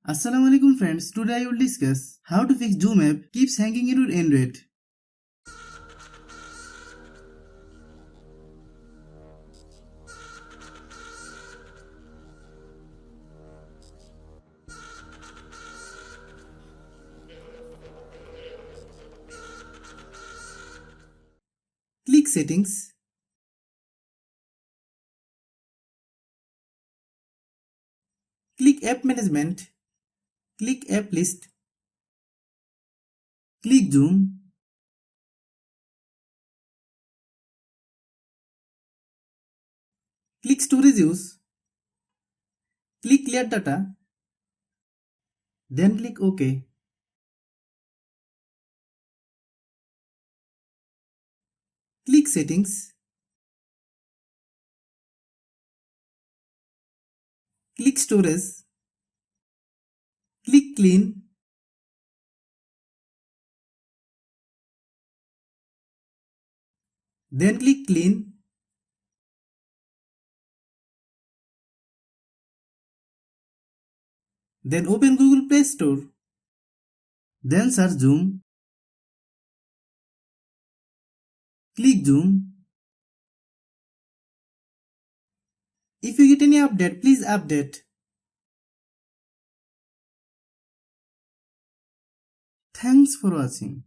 Assalamualaikum friends, today I will discuss how to fix Zoom app keeps hanging in your Android. Click settings, click app management, click app list, click Zoom, click storage use, click clear data, then click OK. Click settings, click storage, click clean, then click clean, then open Google Play Store, then search Zoom, click Zoom. If you get any update, please update. Thanks for watching.